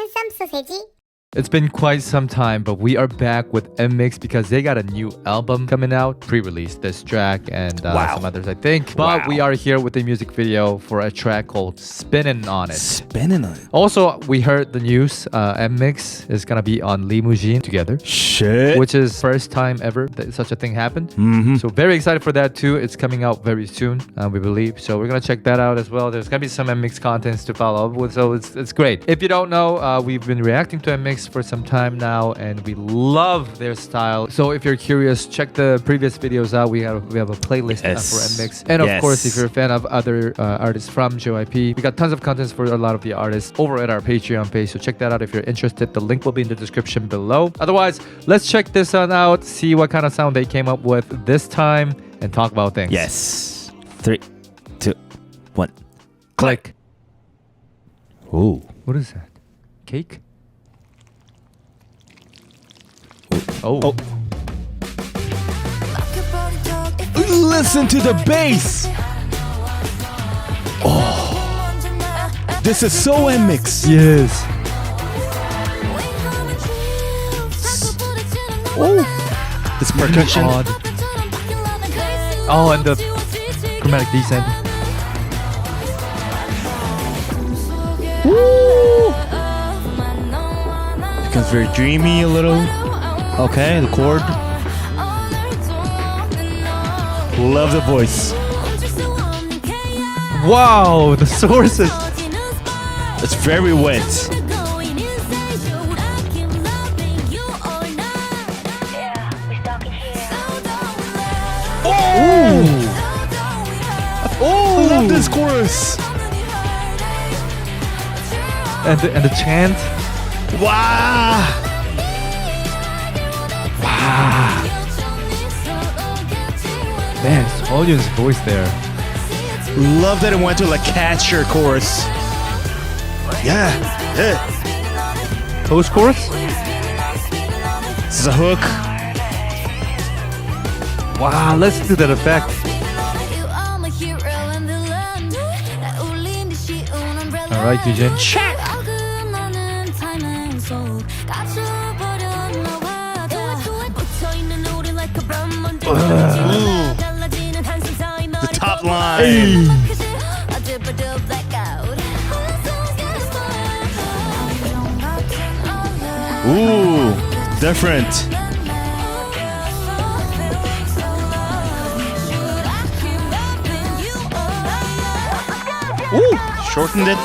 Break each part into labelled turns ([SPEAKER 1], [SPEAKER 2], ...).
[SPEAKER 1] 핸섬 소세지.
[SPEAKER 2] It's been quite some time, but we are back with NMIXX because they got a new album coming out, pre-released this track and some others, I think. But we are here with a music video for a track called Spinnin On It.
[SPEAKER 3] Spinnin On It.
[SPEAKER 2] Also, we heard the news. NMIXX is gonna be on Limousine together.
[SPEAKER 3] Shit.
[SPEAKER 2] Which is first time ever that such a thing happened. So very excited for that too. It's coming out very soon, we believe. So we're gonna check that out as well. There's gonna be some NMIXX contents to follow up with, so it's great. If you don't know, we've been reacting to NMIXX for some time now, and we love their style. So if you're curious, check the previous videos out. We have a playlist for NMIXX, and of course, if you're a fan of other artists from JYP, we got tons of content for a lot of the artists over at our Patreon page. So check that out if you're interested. The link will be in the description below. Otherwise, let's check this one out, see what kind of sound they came up with this time, and talk about things.
[SPEAKER 3] Yes. 3, 2, 1.
[SPEAKER 2] Click.
[SPEAKER 3] Ooh.
[SPEAKER 2] What is that? Cake? Oh.
[SPEAKER 3] Listen to the bass. Oh. This is so NMIXX.
[SPEAKER 2] Yes.
[SPEAKER 3] Oh. This percussion.
[SPEAKER 2] Odd. Oh, and the chromatic descent.
[SPEAKER 3] Woo. Becomes very dreamy a little. Okay, the chord. Love the voice.
[SPEAKER 2] Wow, the sources.
[SPEAKER 3] It's very wet. Oh! Oh! I love this chorus.
[SPEAKER 2] And the chant.
[SPEAKER 3] Wow!
[SPEAKER 2] Man, Seonyeon's voice there.
[SPEAKER 3] Love that it went to like catcher chorus. Yeah.
[SPEAKER 2] Post chorus?
[SPEAKER 3] This is a hook.
[SPEAKER 2] Wow, let's do that effect. Alright, Yujin.
[SPEAKER 3] Check. The top line.
[SPEAKER 2] Hey.
[SPEAKER 3] Ooh, different. Ooh, shortened it.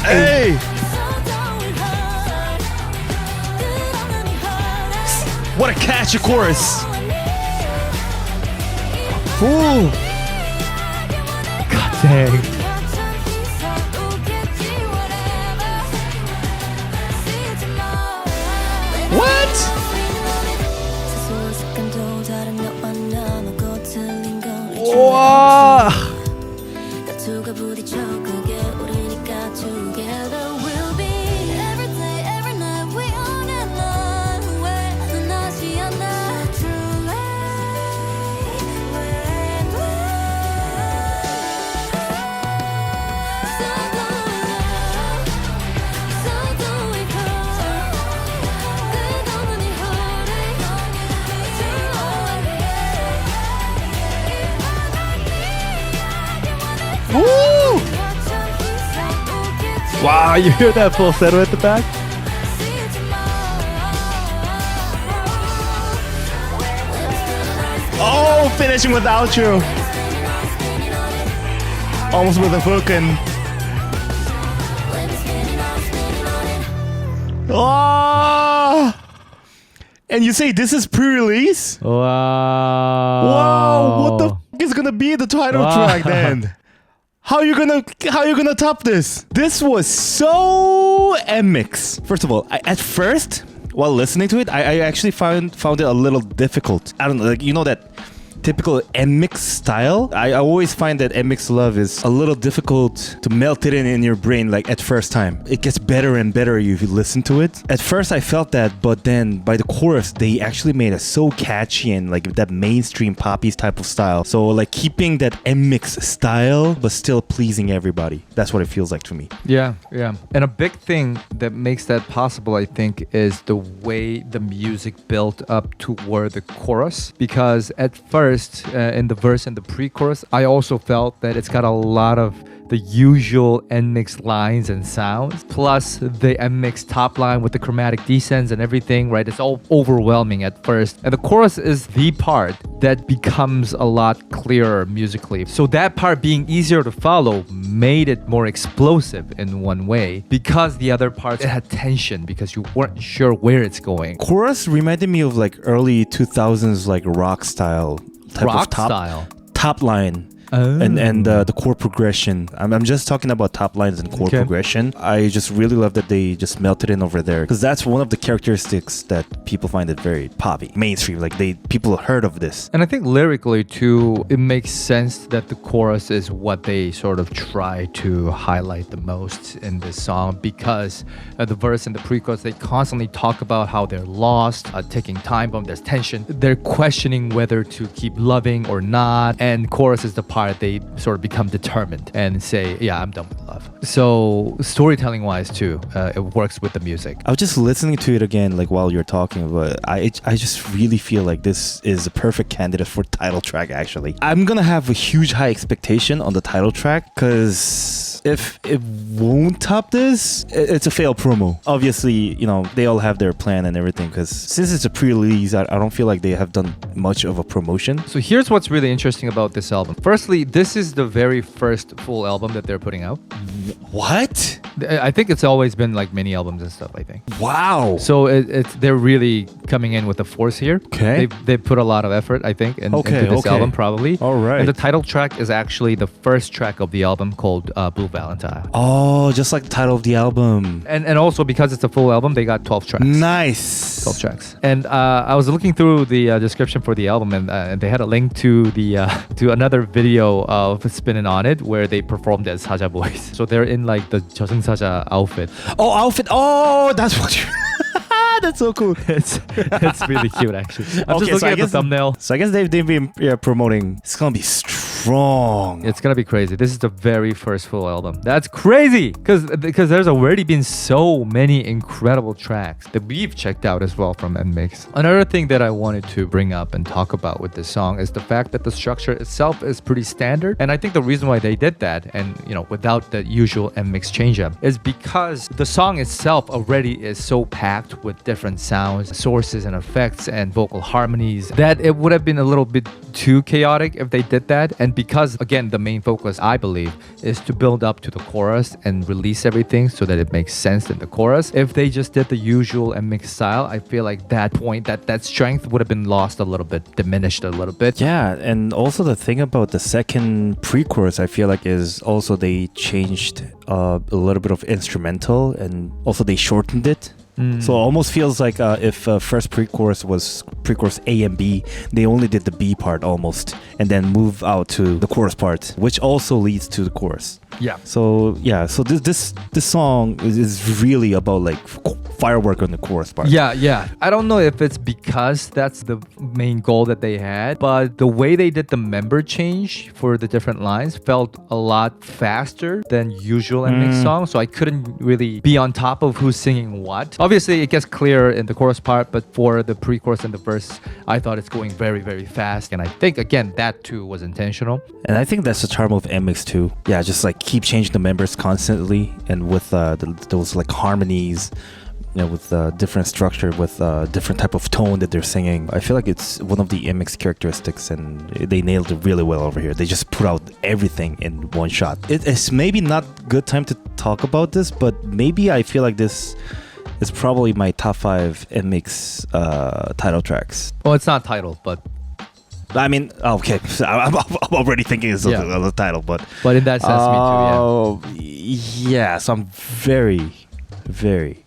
[SPEAKER 3] Hey. What a catchy chorus. Ooh.
[SPEAKER 2] God dang.
[SPEAKER 3] What?
[SPEAKER 2] Wow.
[SPEAKER 3] Woo!
[SPEAKER 2] Wow, you hear that falsetto at the back?
[SPEAKER 3] Oh, finishing with outro. Almost with a hook and. Oh! And you say this is pre-release?
[SPEAKER 2] Wow.
[SPEAKER 3] Wow! What the f is gonna be the title track then? How you gonna top this? This was so NMIXX. First of all, at first, while listening to it, I actually found it a little difficult. I don't know, like, you know that typical NMIXX style. I always find that NMIXX Love is a little difficult to melt it in your brain like at first time. It gets better and better if you listen to it. At first I felt that, but then by the chorus they actually made it so catchy and like that mainstream poppy type of style. So like keeping that NMIXX style but still pleasing everybody. That's what it feels like to me.
[SPEAKER 2] Yeah. And a big thing that makes that possible, I think, is the way the music built up toward the chorus. Because at first, in the verse and the pre-chorus, I also felt that it's got a lot of the usual NMIXX lines and sounds, plus the NMIXX top line with the chromatic descents and everything, right? It's all overwhelming at first. And the chorus is the part that becomes a lot clearer musically. So that part being easier to follow made it more explosive in one way, because the other parts, it had tension because you weren't sure where it's going.
[SPEAKER 3] Chorus reminded me of like early 2000s like rock style type
[SPEAKER 2] Rock
[SPEAKER 3] of top
[SPEAKER 2] style.
[SPEAKER 3] top line. And the chord progression. I'm just talking about top lines and chord progression. I just really love that they just melted in over there, because that's one of the characteristics that people find it very poppy, mainstream. Like people heard of this.
[SPEAKER 2] And I think lyrically too, it makes sense that the chorus is what they sort of try to highlight the most in this song, because the verse and the pre-chorus, they constantly talk about how they're lost, taking time bomb, there's tension, they're questioning whether to keep loving or not, and chorus is the part they sort of become determined and say, yeah, I'm done with love. So storytelling wise too, it works with the music.
[SPEAKER 3] I was just listening to it again like while you're talking, but I just really feel like this is a perfect candidate for title track. Actually, I'm gonna have a huge high expectation on the title track, because if it won't top this, it's a failed promo. Obviously, you know, they all have their plan and everything, because since it's a pre-release, I don't feel like they have done much of a promotion.
[SPEAKER 2] So here's what's really interesting about this album. Firstly, this is the very first full album that they're putting out.
[SPEAKER 3] What?
[SPEAKER 2] I think it's always been like mini albums and stuff, I think.
[SPEAKER 3] Wow.
[SPEAKER 2] So they're really coming in with a force here.
[SPEAKER 3] Okay.
[SPEAKER 2] They put a lot of effort, I think, into this album, probably.
[SPEAKER 3] All right.
[SPEAKER 2] And the title track is actually the first track of the album, called Blue Valentine.
[SPEAKER 3] Oh, just like the title of the album.
[SPEAKER 2] And also because it's a full album, they got 12 tracks.
[SPEAKER 3] Nice.
[SPEAKER 2] 12 tracks. And I was looking through the description for the album, and they had a link to to another video of Spinnin On It where they performed as Saja boys. So they're in like the 저승사자 outfit.
[SPEAKER 3] Oh, outfit. Oh, that's what you... That's so cool.
[SPEAKER 2] It's really cute, actually. I'm just looking at the thumbnail.
[SPEAKER 3] So I guess they've been promoting. It's gonna be strong.
[SPEAKER 2] It's gonna be crazy. This is the very first full album. That's crazy, because there's already been so many incredible tracks that we've checked out as well from NMIXX. Another thing that I wanted to bring up and talk about with this song is the fact that the structure itself is pretty standard, and I think the reason why they did that, and you know, without the usual NMIXX change-up, is because the song itself already is so packed with different sounds, sources and effects and vocal harmonies that it would have been a little bit too chaotic if they did that. And because again, the main focus, I believe, is to build up to the chorus and release everything so that it makes sense in the chorus. If they just did the usual NMIXX style, I feel like that point, that strength would have been lost a little bit, diminished a little bit.
[SPEAKER 3] Yeah, and also the thing about the second pre-chorus, I feel like, is also they changed a little bit of instrumental, and also they shortened it. So it almost feels like if first pre-chorus was pre-chorus A and B, they only did the B part almost, and then move out to the chorus part, which also leads to the chorus.
[SPEAKER 2] Yeah.
[SPEAKER 3] So this song is really about like firework on the chorus part.
[SPEAKER 2] Yeah. I don't know if it's because that's the main goal that they had, but the way they did the member change for the different lines felt a lot faster than usual NMIXX songs. So I couldn't really be on top of who's singing what. Obviously, it gets clear in the chorus part, but for the pre-chorus and the verse, I thought it's going very, very fast. And I think, again, that too was intentional.
[SPEAKER 3] And I think that's the charm of NMIXX too. Yeah, just like keep changing the members constantly, and with those like harmonies, you know, with different structure, with different type of tone that they're singing. I feel like it's one of the NMIXX characteristics, and they nailed it really well over here. They just put out everything in one shot. It's maybe not good time to talk about this, but maybe I feel like this is probably my top 5 NMIXX title tracks.
[SPEAKER 2] Well, it's not titled, but
[SPEAKER 3] I mean, okay, I'm already thinking it's the title, but
[SPEAKER 2] in that sense, me too.
[SPEAKER 3] Yeah, so I'm very, very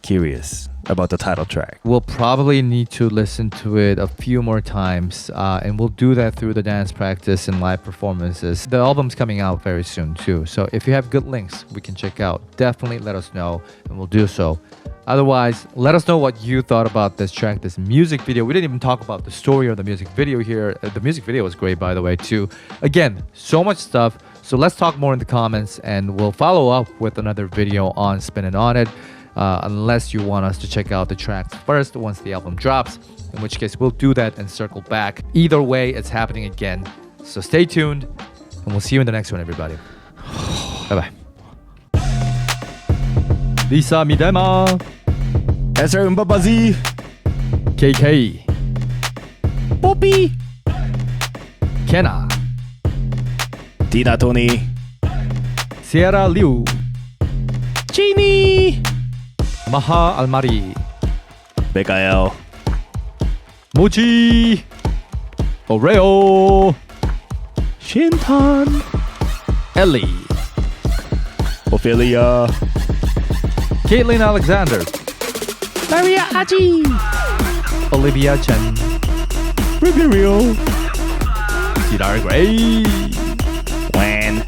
[SPEAKER 3] curious about the title track?
[SPEAKER 2] We'll probably need to listen to it a few more times, and we'll do that through the dance practice and live performances. The album's coming out very soon too, so if you have good links we can check out, definitely let us know and we'll do so. Otherwise, let us know what you thought about this track, this music video. We didn't even talk about the story of the music video here. The music video was great, by the way, too. Again, so much stuff. So let's talk more in the comments, and we'll follow up with another video on Spinnin On It, unless you want us to check out the tracks first once the album drops, in which case we'll do that and circle back. Either way, it's happening again. So stay tuned, and we'll see you in the next one, everybody. Bye-bye. Lisa Midema.
[SPEAKER 3] SR Mbabazi.
[SPEAKER 2] KK.
[SPEAKER 3] Poppy.
[SPEAKER 2] Kenna.
[SPEAKER 3] Tina Tony.
[SPEAKER 2] Sierra Liu.
[SPEAKER 3] Genie.
[SPEAKER 2] Maha Almari.
[SPEAKER 3] BKL.
[SPEAKER 2] Mochi. Oreo.
[SPEAKER 3] Shintan.
[SPEAKER 2] Ellie.
[SPEAKER 3] Ophelia.
[SPEAKER 2] Caitlin Alexander.
[SPEAKER 3] Maria Aji.
[SPEAKER 2] Olivia Chen.
[SPEAKER 3] Riberio.
[SPEAKER 2] Cedar Gray.
[SPEAKER 3] When.